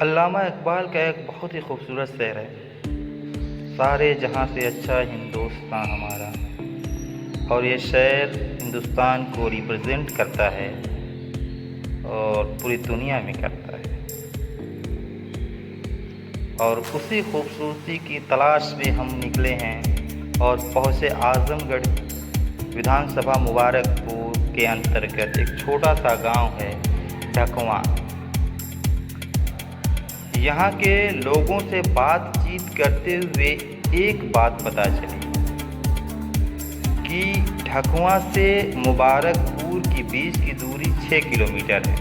अल्लामा इकबाल का एक बहुत ही खूबसूरत शेर है, सारे जहाँ से अच्छा हिंदुस्तान हमारा। और ये शेर हिंदुस्तान को रिप्रेजेंट करता है और पूरी दुनिया में करता है। और उसी खूबसूरती की तलाश में हम निकले हैं और पहुँचे आज़मगढ़ विधानसभा मुबारकपुर के अंतर्गत एक छोटा सा गांव है ढकवां। यहाँ के लोगों से बातचीत करते हुए एक बात पता चली कि ढकवां से मुबारकपुर के बीच की दूरी 6 किलोमीटर है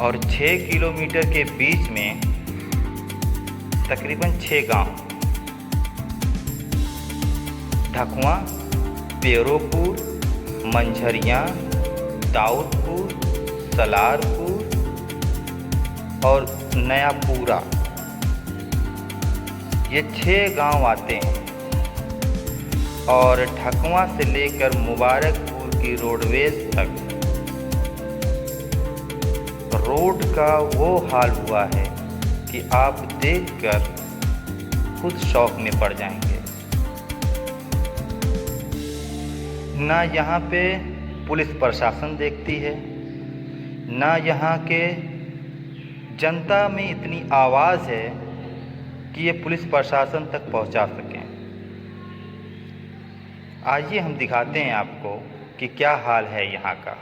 और 6 किलोमीटर के बीच में तकरीबन 6 गांव, ढकवां, पेरोपुर, मंझरिया, दाऊदपुर, सलारपुर और नयापुरा, ये 6 गांव आते हैं। और ढकवां से लेकर मुबारकपुर की रोडवेज तक रोड का वो हाल हुआ है कि आप देखकर खुद शौक में पड़ जाएंगे। ना यहाँ पे पुलिस प्रशासन देखती है, ना यहाँ के जनता में इतनी आवाज़ है कि ये पुलिस प्रशासन तक पहुंचा सकें। आइए हम दिखाते हैं आपको कि क्या हाल है यहाँ का।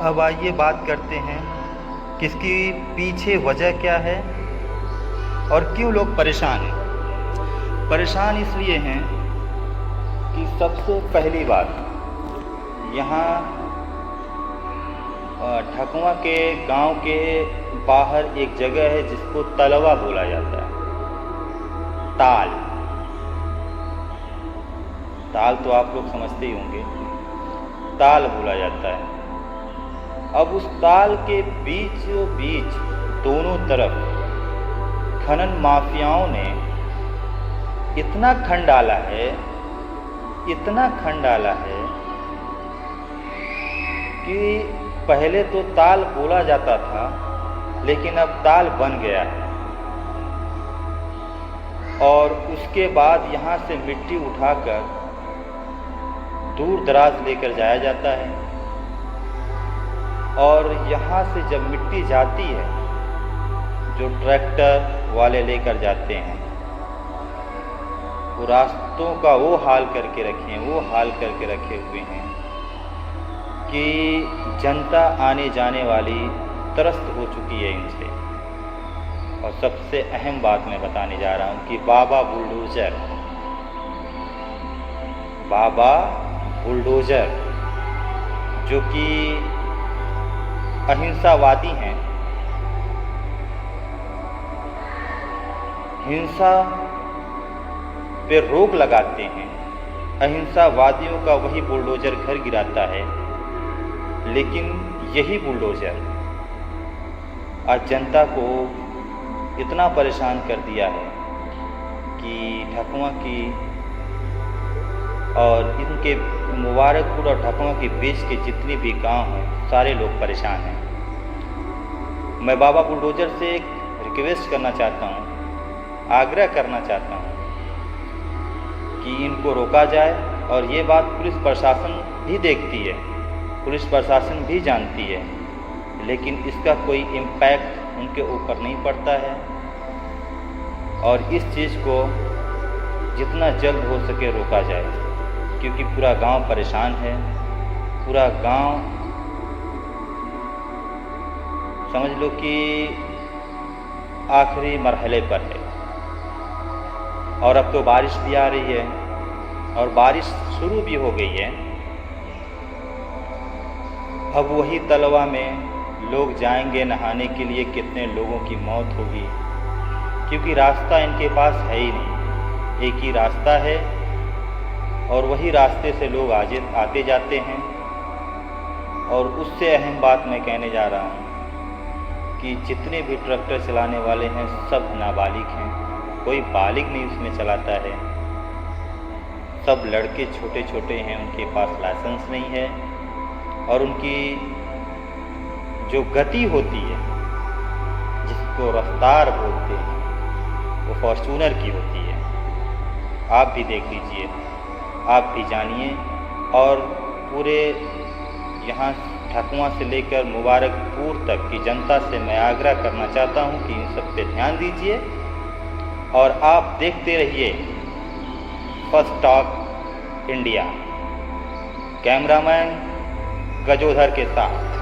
अब आइए बात करते हैं कि इसकी पीछे वजह क्या है और क्यों लोग परेशान हैं। परेशान इसलिए हैं कि सबसे पहली बात, यहाँ ढकवां के गांव के बाहर एक जगह है जिसको तलवा बोला जाता है। ताल, ताल तो आप लोग समझते ही होंगे, ताल बोला जाता है। अब उस ताल के बीचों बीच दोनों तरफ खनन माफियाओं ने इतना खन डाला है, इतना खन डाला है कि पहले तो ताल बोला जाता था लेकिन अब ताल बन गया है। और उसके बाद यहाँ से मिट्टी उठाकर दूर दराज लेकर जाया जाता है। और यहाँ से जब मिट्टी जाती है, जो ट्रैक्टर वाले लेकर जाते हैं, वो रास्तों का वो हाल करके रखे हैं, वो हाल करके रखे हुए हैं कि जनता आने जाने वाली त्रस्त हो चुकी है इनसे। और सबसे अहम बात मैं बताने जा रहा हूँ कि बाबा बुलडोज़र जो कि अहिंसावादी हैं, हिंसा पे रोक लगाते हैं। अहिंसावादियों का वही बुलडोजर घर गिराता है, लेकिन यही बुलडोजर आज जनता को इतना परेशान कर दिया है कि ढकवा की और इनके मुबारकपुर और ढकवा के बीच के जितने भी गांव हैं सारे लोग परेशान हैं। मैं बाबा बुलडोजर से एक रिक्वेस्ट करना चाहता हूँ, आग्रह करना चाहता हूँ कि इनको रोका जाए। और ये बात पुलिस प्रशासन भी देखती है, पुलिस प्रशासन भी जानती है, लेकिन इसका कोई इम्पैक्ट उनके ऊपर नहीं पड़ता है। और इस चीज़ को जितना जल्द हो सके रोका जाए, क्योंकि पूरा गांव परेशान है। पूरा गांव समझ लो कि आखिरी मरहले पर है। और अब तो बारिश भी आ रही है और बारिश शुरू भी हो गई है। अब वही तलवा में लोग जाएंगे नहाने के लिए, कितने लोगों की मौत होगी, क्योंकि रास्ता इनके पास है ही नहीं। एक ही रास्ता है और वही रास्ते से लोग आते जाते हैं। और उससे अहम बात मैं कहने जा रहा हूँ कि जितने भी ट्रैक्टर चलाने वाले हैं सब नाबालिग हैं, कोई बालिग नहीं उसमें चलाता है। सब लड़के छोटे छोटे हैं, उनके पास लाइसेंस नहीं है और उनकी जो गति होती है, जिसको रफ्तार बोलते हैं, वो फॉर्चूनर की होती है। आप भी देख लीजिए, आप भी जानिए। और पूरे यहाँ ढकवा से लेकर मुबारकपुर तक की जनता से मैं आग्रह करना चाहता हूँ कि इन सब पे ध्यान दीजिए और आप देखते रहिए first talk India. Cameraman Gajodhar के साथ।